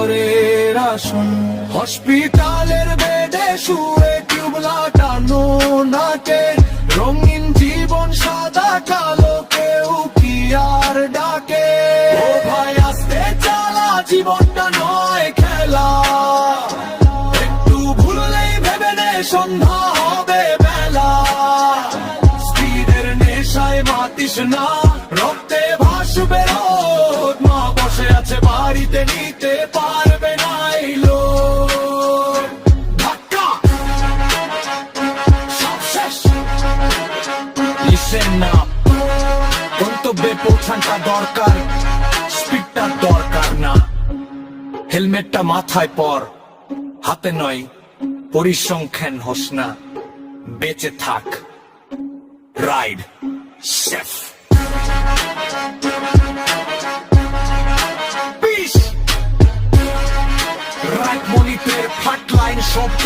ডক্টরের আসন, হসপিটালের বেডে শুয়ে টিউব লাগানো নাকে, রঙিন জীবন সাদা কালো, কেউ কি আর ডাকে? ও ভাই আস্তে চালা, জীবনটা নয় খেলা, একটু ভুললেই ভেবে নে সন্ধ্যা হবে বেলা। স্পিডের নেশায় মাতিস না, রক্তে ভাসবে রোদ, মা বসে আছে বাড়িতে, নিতে পারবে না এই লোক। ধাক্কা, সব শেষ। লিসেন না, গন্তব্যে পৌঁছানটা দরকার, স্পিডটা দরকার না। হেলমেটটা মাথায় পর, হাতে নয়, পরিসংখ্যান হোস না, বেঁচে থাক। Ride safe. পিস রাইট মনিটের ফাট লাইন শব্দ